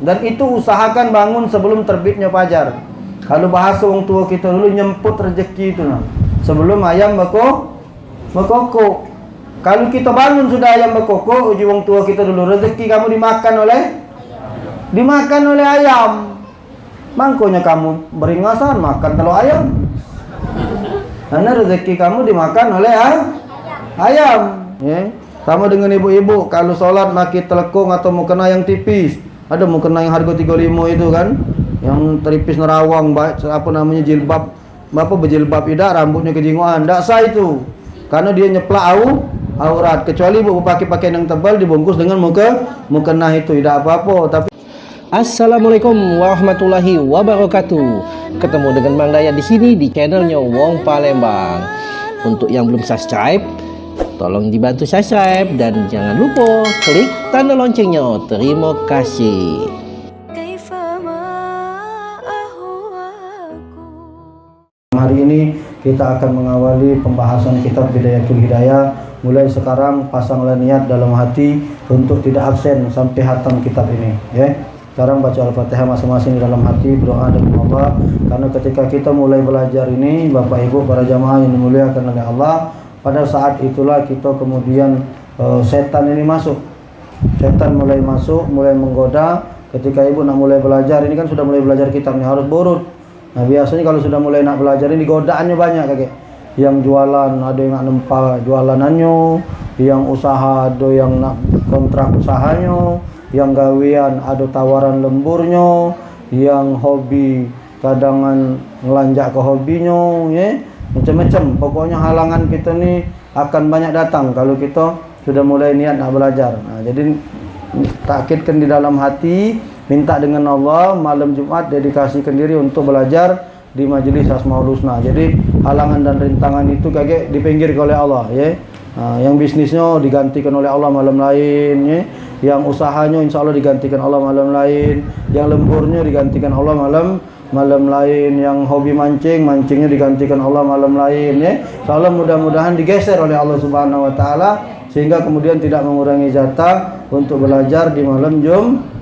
Dan itu usahakan bangun sebelum terbitnya fajar. Kalau bahasa orang tua kita dulu, nyemput rezeki itu nah. Sebelum ayam berkokok. Kalau kita bangun sudah ayam berkokok, uji orang tua kita dulu, rezeki kamu dimakan oleh ayam. Mangkonya kamu beringasan makan telur ayam. Karena rezeki kamu dimakan oleh ayam. Ya. Sama dengan ibu-ibu, kalau sholat makin telekung atau mau kena yang tipis. Ada mau kena yang harga 35 itu kan, yang teripis nerawang, apa namanya jilbab, berjilbab tidak, rambutnya kejinguan, tidak sah itu. Karena dia nyeplak aurat. Kecuali ibu pakai pakaian yang tebal dibungkus dengan mukena itu, tidak apa-apa. Tapi Assalamualaikum warahmatullahi wabarakatuh. Ketemu dengan Bang Dayat di sini di channelnya Wong Palembang. Untuk yang belum subscribe, tolong dibantu subscribe dan jangan lupa klik tanda loncengnya. Terima kasih. hari ini kita akan mengawali pembahasan kitab Bidayatul Hidayah. Mulai sekarang pasanglah niat dalam hati untuk tidak absen sampai hatam kitab ini, ya. Sekarang baca Al-Fatihah masing-masing dalam hati, berdoa dengan Allah. Karena ketika kita mulai belajar ini, Bapak Ibu para jamaah yang dimuliakan oleh Allah, pada saat itulah kita kemudian setan ini masuk. Setan mulai masuk, mulai menggoda. Ketika ibu nak mulai belajar, ini kan sudah mulai belajar kitabnya, harus burut. Nah biasanya kalau sudah mulai nak belajar ini godaannya banyak kakek. Yang jualan, ada yang nak nempa jualanannya, yang usaha ada yang nak kontrak usahanya, yang gawean ada tawaran lemburnya, yang hobi kadangan ngelanjak ke hobinya, ya macam-macam. Pokoknya halangan kita ni akan banyak datang kalau kita sudah mulai niat nak belajar. Nah, jadi takkidkan di dalam hati, minta dengan Allah malam Jumat dedikasikan diri untuk belajar di majelis Asmaul Husna. Jadi halangan dan rintangan itu kakek dipinggirkan oleh Allah, ya. Nah, yang bisnisnya digantikan oleh Allah malam lain, ya. Yang usahanya insya Allah digantikan Allah malam lain, yang lemburnya digantikan Allah malam lain, yang hobi mancingnya digantikan Allah malam lain, ya. Insya Allah mudah-mudahan digeser oleh Allah Subhanahu Wa Taala sehingga kemudian tidak mengurangi jatah untuk belajar di malam Jumat.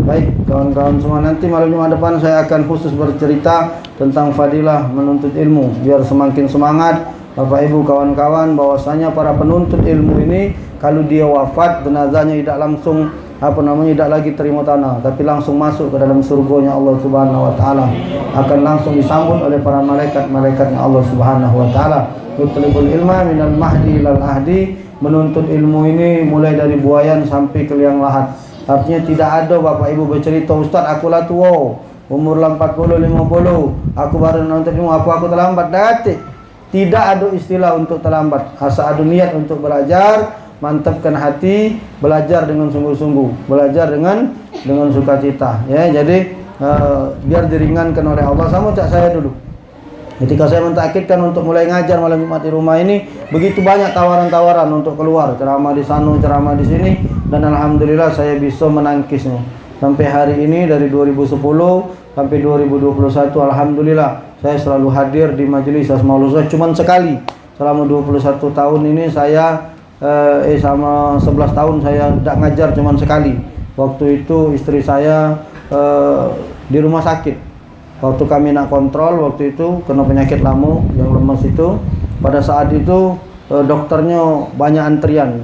Baik kawan-kawan semua, nanti malam Jumat depan saya akan khusus bercerita tentang fadilah menuntut ilmu biar semakin semangat Bapak Ibu kawan-kawan, bahwasanya para penuntut ilmu ini kalau dia wafat jenazahnya tidak langsung tidak lagi terima tanah, tapi langsung masuk ke dalam surganya Allah Subhanahu Wa Taala, akan langsung disambut oleh para malaikat-malaikatnya Allah Subhanahu Wa Taala. Utlubul ilma minal mahdi ilal ahdi, menuntut ilmu ini mulai dari buayan sampai ke liang lahat. Artinya tidak ada Bapak Ibu bercerita, Ustaz aku lah tua, umur 40, 50, aku baru menuntut ilmu, aku terlambat. Tidak ada istilah untuk terlambat. Asal ada niat untuk belajar, mantapkan hati, belajar dengan sungguh-sungguh, belajar dengan sukacita, ya. Jadi biar diringankan oleh Allah. Sama cak saya dulu, ketika saya mentakkidkan untuk mulai ngajar malam Jumat di rumah ini, begitu banyak tawaran-tawaran untuk keluar, ceramah di sana, ceramah di sini, dan alhamdulillah saya bisa menangkisnya. Sampai hari ini dari 2010 sampai 2021 alhamdulillah saya selalu hadir di majelis Asmaul Husna. Cuman sekali selama 21 tahun ini saya sama 11 tahun saya tidak ngajar, cuman sekali. Waktu itu istri saya di rumah sakit. Waktu kami nak kontrol, waktu itu kena penyakit lamu yang lemas itu. Pada saat itu dokternya banyak antrian,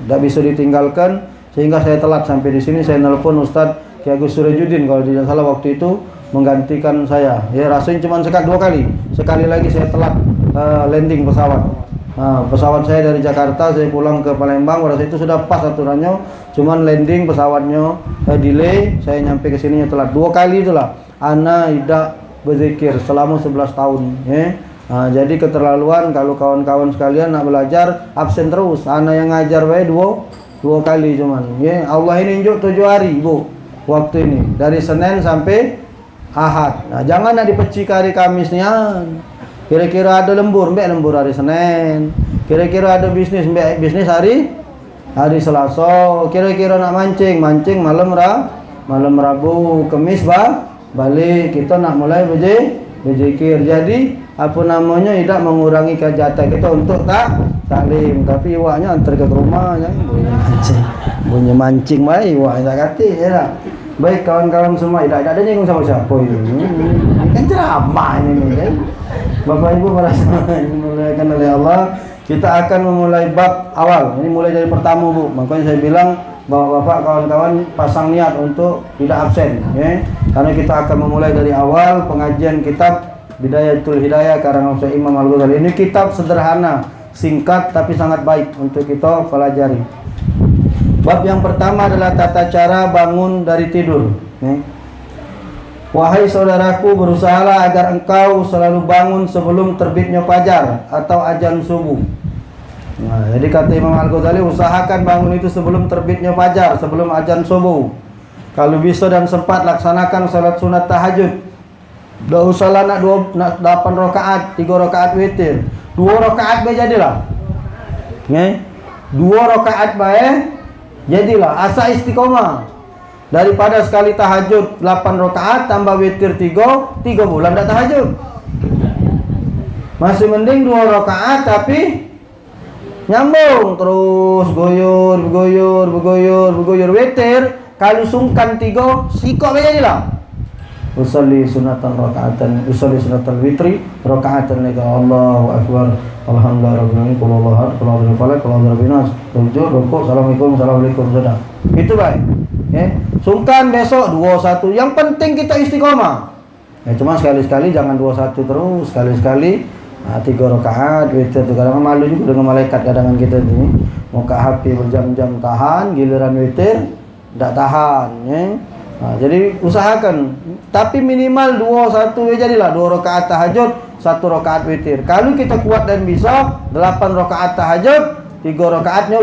tidak bisa ditinggalkan, sehingga saya telat sampai di sini. Saya nelpon Ustadz Ki Agus Surajudin kalau tidak salah waktu itu menggantikan saya. Ya rasanya cuma dua kali. Sekali lagi saya telat landing pesawat. Nah, pesawat saya dari Jakarta, saya pulang ke Palembang. Pada saat itu sudah pas aturannya, cuman landing pesawatnya delay. Saya nyampe ke sininya telat. Dua kali itulah ana tidak berzikir selama 11 tahun, ya. Nah, jadi keterlaluan kalau kawan-kawan sekalian nak belajar absen terus. Ana yang ngajar wae dua kali cuman, ya. Allah ini nunjuk 7 hari, Bu. Waktu ini dari Senin sampai Ahad. Nah, jangan nak dipeci ke hari Kamisnya. Kira-kira ada lembur hari Senin. Kira-kira ada bisnis hari Selasa. Kira-kira nak mancing malam Rabu, Kamis balik. Kita nak mulai berzikir. Jadi tidak mengurangi jatah kita untuk taklim, tapi iwaknya antar ke rumah, ya. Bunyi mancing baik iwak tak kati, ya. Baik kawan-kawan semua, tidak ada nyinggung sama siapa ini kan ceramah ini kan. Bapak Ibu para sahabat dimuliakan oleh Allah, kita akan memulai bab awal. Ini mulai dari pertama Bu. Makanya saya bilang bahwa Bapak kawan-kawan pasang niat untuk tidak absen ya. Karena kita akan memulai dari awal pengajian kitab Bidayatul Hidayah karangan Syekh Imam Al-Ghazali. Ini kitab sederhana, singkat tapi sangat baik untuk kita pelajari. Bab yang pertama adalah tata cara bangun dari tidur. Wahai saudaraku, berusahalah agar engkau selalu bangun sebelum terbitnya fajar atau azan subuh. Nah, jadi kata Imam Al-Ghazali, usahakan bangun itu sebelum terbitnya fajar, sebelum azan subuh. Kalau bisa dan sempat, laksanakan salat sunat tahajud. Tidak usahlah nak 8 rakaat, 3 rakaat witir. 2 rakaat bae jadilah. 2 rakaat bae jadilah, asa istiqomah. Daripada sekali tahajud 8 rakaat tambah witir 3 bulan tak tahajud. Masih mending 2 rakaat tapi nyambung terus bergoyor witir. Kalau sungkan 3 sikok jadilah. Usalli sunatan rakaatan, usalli sunatan witri rakaatan lagi. Allahu akbar. Alhamdulillah rabbil alamin. Qul huwallahu ahad, qul a'udzu birabbil falaq, qul a'udzu birabbin nas. Sujud, rukuk, assalamualaikum, sudah. Itu baik. Sungkan besok 21. Yang penting kita istiqomah. Cuma sekali-sekali jangan 21 terus, sekali-sekali 3 rakaat witir. Kadang malu juga dengan malaikat kadangan kita ini. Muka HP berjam-jam tahan, giliran witir tidak tahan jadi usahakan, tapi minimal 21 jadilah, 2 rakaat tahajud, 1 rakaat witir. Kalau kita kuat dan bisa 8 rakaat tahajud, 3 rakaatnya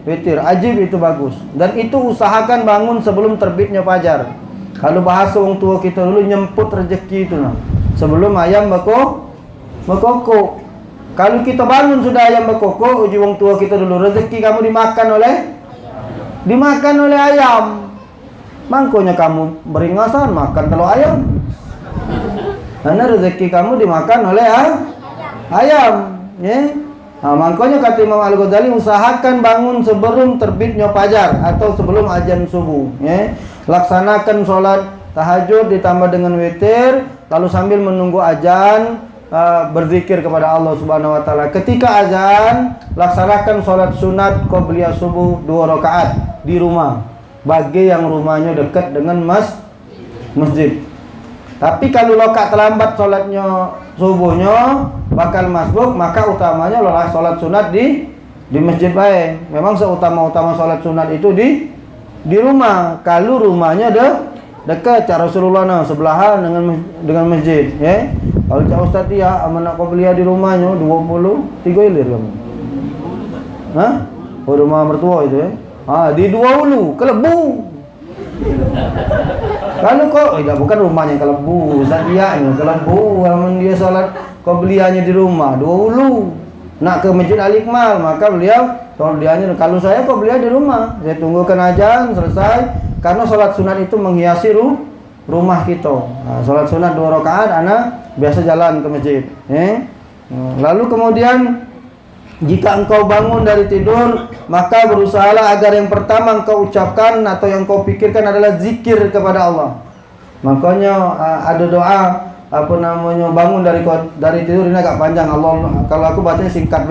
witir, ajib itu bagus. Dan itu usahakan bangun sebelum terbitnya fajar. Kalau bahasa orang tua kita dulu, nyemput rezeki itu sebelum ayam berkokok. Kalau kita bangun sudah ayam berkokok, uji orang tua kita dulu, rezeki kamu dimakan oleh ayam. Mangkonya kamu beringasan makan telur ayam. Karena rezeki kamu dimakan oleh ayam. Mangkonya kata Imam Al-Ghazali, usahakan bangun sebelum terbitnya fajar atau sebelum azan subuh. Laksanakan sholat tahajud ditambah dengan witir, lalu sambil menunggu azan berzikir kepada Allah Subhanahu Wa Taala. Ketika azan, laksanakan sholat sunat qobliyah subuh 2 rakaat di rumah. Bagi yang rumahnya dekat dengan masjid. Tapi kalau lokak terlambat sholatnya subuhnya bakal masbuk, maka utamanya adalah sholat sunat di masjid baik. Memang seutama-utama sholat sunat itu di rumah. Kalau rumahnya dekat, cara Rasulullah sebelahan dengan masjid. Kalau cak Ustaz ya amanah qobliyah di rumahnya 23 ilir kamu. Rumah mertua itu di 20 Kelebu. Kalau kok bukan rumahnya Kelebu, Zadiaknya Kelebu. Kalau dia salat qobliyahnya di rumah 20 nak ke Masjid Al-Iqmal, maka beliau qobliyahnya. Kalau saya qobliyah di rumah, saya tunggukan azan selesai, karena salat sunat itu menghiasi rumah kita. Salat sunat 2 rakaat anak biasa jalan ke masjid. Lalu kemudian jika engkau bangun dari tidur, maka berusahalah agar yang pertama engkau ucapkan atau yang engkau pikirkan adalah zikir kepada Allah. Makanya ada doa bangun dari tidur, ini agak panjang. Kalau aku bacanya singkat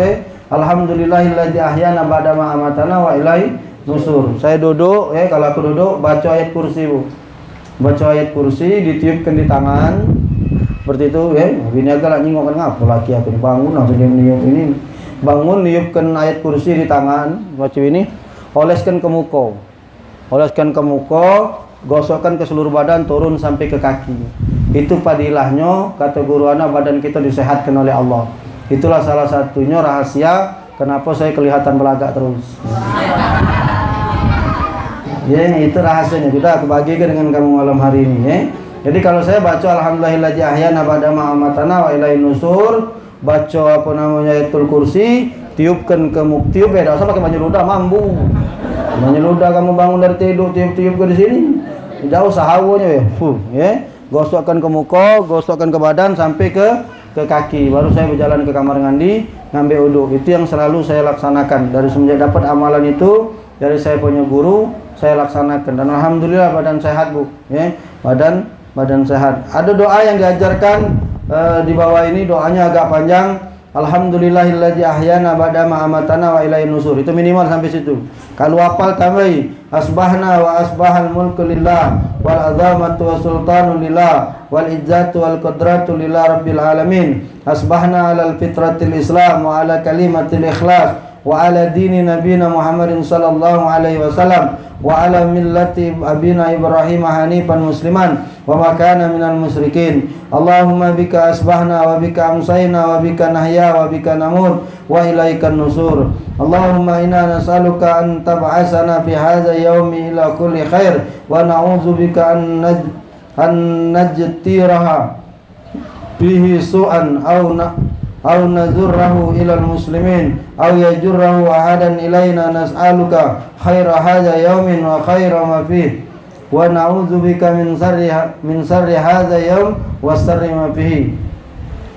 Alhamdulillahilladzi ahyana ba'da ma amatana wa ilaihi nusur. Saya duduk kalau aku duduk baca ayat kursi Bu. Baca ayat kursi, ditiupkan di tangan. Seperti itu Bini agak nyingok kan ngapa laki aku bangun langsung dia niup ini. Bangun, niupkan ayat kursi di tangan, baca ini, oleskan ke muka, gosokkan ke seluruh badan, turun sampai ke kaki. Itu padilahnya, kata guru anak, badan kita disehatkan oleh Allah. Itulah salah satunya rahasia kenapa saya kelihatan belagak terus. Itu rahasianya. Kita aku bagikan dengan kamu malam hari ini. Jadi kalau saya baca Alhamdulillahilladzi ahyana ba'da ma amatana wa ilaihi nusur, baca ayatul kursi, tiupkan ke tiup tidak usah pakai banyu ludah, mambu. Banyu ludah kamu bangun dari tidur, tiup ke di sini. Tidak usah hawanya gosokkan ke muka, gosokkan ke badan sampai ke kaki. Baru saya berjalan ke kamar mandi, ngambil wudu. Itu yang selalu saya laksanakan dari semenjak dapat amalan itu dari saya punya guru saya laksanakan, dan alhamdulillah badan sehat Bu, ya. Badan sehat. Ada doa yang diajarkan di bawah ini, doanya agak panjang. Alhamdulillahilladzi ahyana ba'da ma amatana wa ilaihin nusur. Itu minimal sampai situ. Kalau hafal tambahi asbahna wa asbahal mulku lillah wal azamatu wa sultanu lillah wal izzatu wal qudratu lillah rabbil alamin. Asbahna alal fitratil islam wa ala kalimatil ikhlas wa ala dini nabiyina Muhammadin sallallahu alaihi wasallam wa ala millati abina Ibrahim hanifan musliman wa ma kana minal musyrikin. Allahumma bika asbahna wa bika amsayna wa bika nahya wa bika namut wa ilaikan nusur. Allahumma inna nas'aluka an tab'asana fi hadha yaumi ila kulli khair wa na'udzu bika an najtiraha fihi su'an aw nazurrahu ilal muslimin aw yajurrahu ahadan ilaina. Nas'aluka khaira hadha yaumin wa khaira ma fihi wa na'udzubika min sarri hadha yaum wa sarri ma fihi.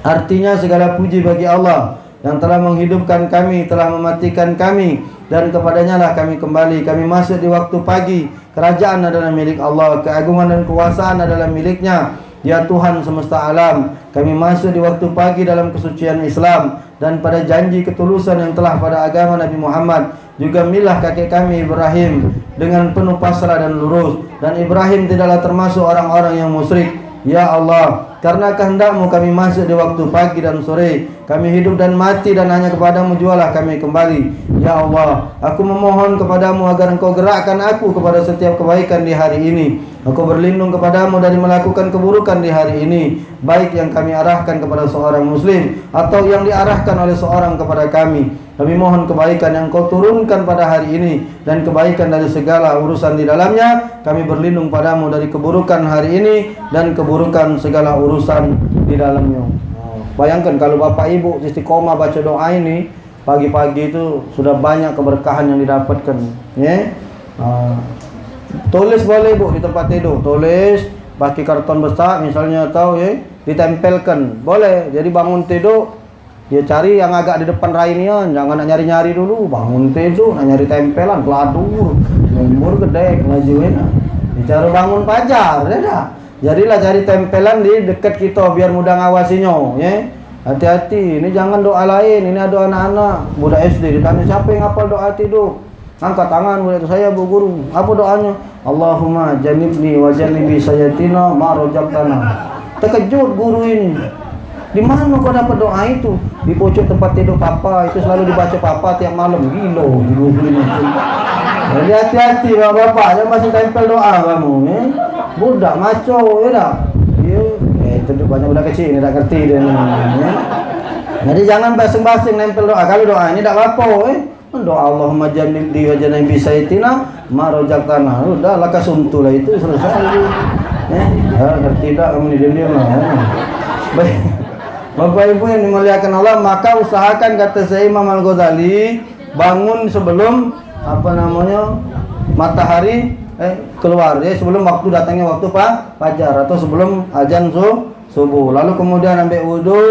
Artinya segala puji bagi Allah yang telah menghidupkan kami, telah mematikan kami, dan kepadanya lah kami kembali. Kami masuk di waktu pagi. Kerajaan adalah milik Allah, keagungan dan kekuasaan adalah miliknya. Ya Tuhan semesta alam, kami masuk di waktu pagi dalam kesucian Islam dan pada janji ketulusan yang telah pada agama Nabi Muhammad. Juga milah kakek kami Ibrahim dengan penuh pasrah dan lurus, dan Ibrahim tidaklah termasuk orang-orang yang musyrik. Ya Allah, karena kehendak-Mu kami masuk di waktu pagi dan sore. Kami hidup dan mati, dan hanya kepadamu jualah kami kembali. Ya Allah, aku memohon kepadamu agar Engkau gerakkan aku kepada setiap kebaikan di hari ini. Aku berlindung kepadamu dari melakukan keburukan di hari ini, baik yang kami arahkan kepada seorang muslim atau yang diarahkan oleh seorang kepada kami. Kami mohon kebaikan yang Kau turunkan pada hari ini dan kebaikan dari segala urusan di dalamnya. Kami berlindung padamu dari keburukan hari ini dan keburukan segala urusan di dalamnya. Bayangkan kalau Bapak Ibu istiqomah baca doa ini pagi-pagi itu sudah banyak keberkahan yang didapatkan, ya. Tulis boleh Bu di tempat tidur, tulis pakai karton besar misalnya, atau ya ditempelkan boleh. Jadi bangun tidur ya cari yang agak di depan rainnya, jangan nak nyari-nyari dulu. Bangun tidur nak nyari tempelan keladur, umur gede ngajuin. Bicara bangun fajar, ya dah. Jadilah cari tempelan di dekat kita biar mudah ngawasinya, ya. Hati-hati, ini jangan doa lain, ini ada anak-anak budak SD ditanya siapa yang hafal doa tidur. Angkat tangan murid saya, Bu Guru. Apa doanya? Allahumma janibni wa janibi sayatina ma rajabtana. Terkejut guru ini. Di mana kau dapat doa itu? Di pojok tempat tidur papa, itu selalu dibaca papa tiap malam. Gila, guru ini. Jadi hati-hati bapak-bapak, jangan masih tempel doa kamu, ya. Budak maco, ya dah. Ya, itu banyak budak kecil ini tak ngerti dia ni. Ya. Jadi jangan basing-basing nempel doa. Kalau doa ini tak apa, doa Allahumma jannibni wa jannibi sayyitina ma rajaqtana. Udah lah kasuntulah itu selesai. Ya, ngerti tak kamu ni diam-diam lah. Baik. Bapak Ibu yang dimuliakan Allah, maka usahakan, kata saya Imam Al-Ghazali, bangun sebelum matahari keluar, ya, sebelum waktu datangnya waktu fajar atau sebelum azan subuh. Lalu kemudian ambil wudu.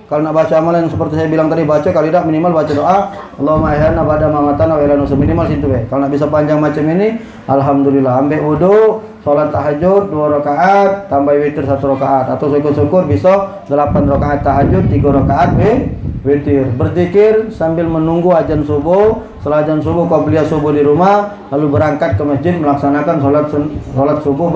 Kalau nak baca amalan seperti saya bilang tadi, baca. Kalau tidak minimal baca doa Allahumma ahyana ba'da ma amatana wa ilaihin nusur, minimal situ. Kalau nak bisa panjang macam ini, alhamdulillah. Ambil wudu, salat tahajud 2 rakaat, tambah witir 1 rakaat, atau syukur-syukur bisa 8 rakaat tahajud, 3 rakaat witir. Berzikir sambil menunggu azan subuh. Setelah azan subuh, qabliyah subuh di rumah, lalu berangkat ke masjid melaksanakan salat subuh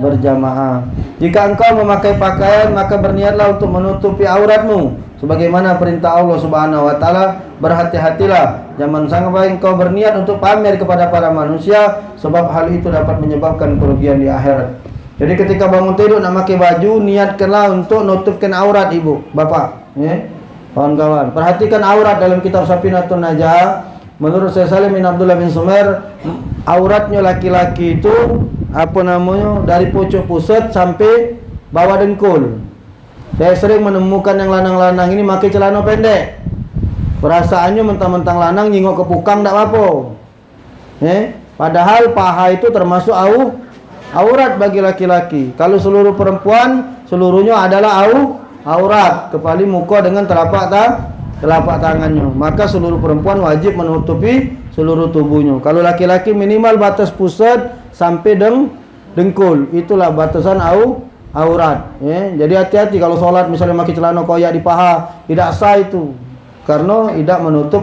berjamaah. Jika engkau memakai pakaian, maka berniatlah untuk menutupi auratmu sebagaimana perintah Allah Subhanahu wa taala. Berhati-hatilah, jangan sampai engkau berniat untuk pamer kepada para manusia, sebab hal itu dapat menyebabkan kerugian di akhirat. Jadi ketika bangun tidur nak pakai baju, niatkanlah untuk nutupkan aurat ibu, bapak, ya. Kawan-kawan, perhatikan aurat dalam kitab Safinatun Najah. Menurut Syekh Salim bin Abdullah bin Sumair, auratnya laki-laki itu dari pucuk pusat sampai bawah dengkul. Saya sering menemukan yang lanang-lanang ini pakai celana pendek. Perasaannya mentang-mentang lanang nyingok ke pukang tak apa. Padahal paha itu termasuk aurat bagi laki-laki. Kalau seluruh perempuan, seluruhnya adalah aurat, kecuali muka dengan telapak tangannya. Maka seluruh perempuan wajib menutupi seluruh tubuhnya. Kalau laki-laki minimal batas pusat sampai dengkul, itulah batasan aurat. Ya. Jadi hati-hati kalau sholat misalnya pakai celana koyak di paha, tidak sah itu, karena tidak menutup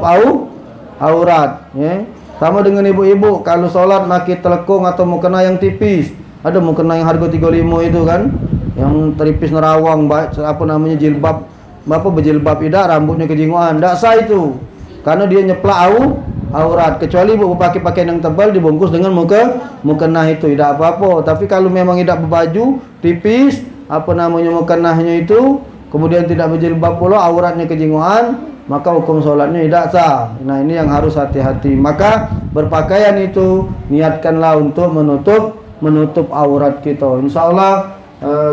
aurat. Ya. Sama dengan ibu-ibu kalau sholat pakai telekung atau mukena yang tipis. Ada mukena yang harga 35 itu kan, yang teripis nerawang, apa namanya jilbab, apa berjilbab tidak, rambutnya kejinguan, tidak sah itu, karena dia nyeplak aurat. Kecuali ibu pakai pakaian yang tebal dibungkus dengan mukena itu tidak apa-apa. Tapi kalau memang tidak berbaju tipis, apa namanya mukenahnya itu, kemudian tidak berjilbab pula, auratnya kejinguan, maka hukum sholatnya tidak sah. Nah ini yang harus hati-hati. Maka berpakaian itu niatkanlah untuk menutup aurat kita. Insya Allah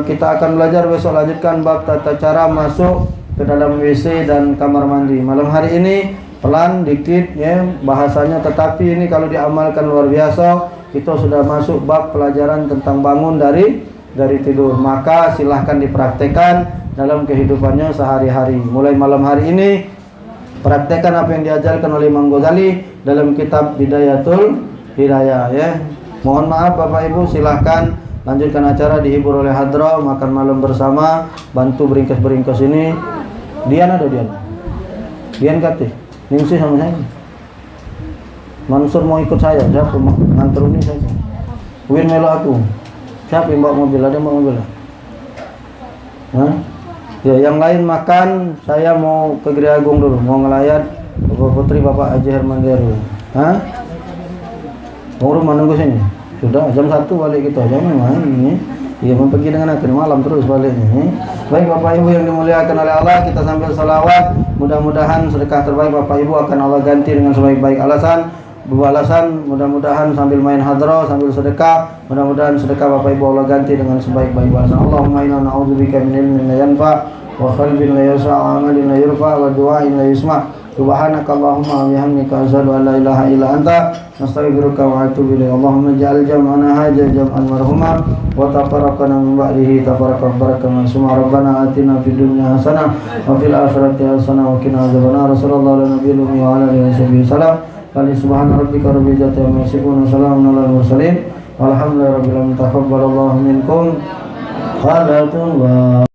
kita akan belajar besok, lanjutkan bab tata cara masuk ke dalam WC dan kamar mandi. Malam hari ini pelan dikit ya bahasanya, tetapi ini kalau diamalkan luar biasa. Kita sudah masuk bab pelajaran tentang bangun dari tidur. Maka silahkan dipraktekkan dalam kehidupannya sehari-hari. Mulai malam hari ini praktekkan apa yang diajarkan oleh Imam Ghazali dalam kitab Bidayatul Hidayah ya. Mohon maaf Bapak Ibu, silahkan lanjutkan acara, dihibur oleh hadra, makan malam bersama, bantu beringkas-beringkas ini. Dian ada Dian kate Ningsi sama saya. Mansur mau ikut saya, siapa nganter ini saya. Win melo aku. Siapa yang bawa mobil? Ada yang bawa mobil? Hah? Ya, yang lain makan, saya mau ke Gria Agung dulu, mau ngelayat Bapak Putri Bapak Haji Herman dulu. Hah? Mau rumah nunggu sini. Sudah jam 1 balik kita aja memang ini. Iya, mau pergi dengan akhir malam terus baliknya. Baik Bapak Ibu yang dimuliakan oleh Allah, kita sambil salawat. Mudah-mudahan sedekah terbaik Bapak Ibu akan Allah ganti dengan sebaik-baik balasan. Mudah-mudahan sambil main hadrah, sambil sedekah, mudah-mudahan sedekah Bapak Ibu Allah ganti dengan sebaik-baik balasan. Allahumma inna na'udzubika min ilmin la yanfa wa qalbin la yas'a wa amalin la yurfa wa du'ain la yusma'. Subhanaka Allahumma wa bihamdika asyhadu an la ilaha illa anta nastaghfiruka wa atubu ilaik. Allahumma ij'al jam'ana hadha jam'an marhuma wa tafarraqana min ba'dihi tafarraqan barakan summa rabbana atina fid dunya hasanah wa fil akhirati hasanah wa qina adzabannar. Sallallahu alaihi wa ala alihi wasallam. Subhana rabbika rabbil izzati amma yasifun wa salamun alal mursalin walhamdulillahi rabbil alamin. Taqabbalallahu minkum.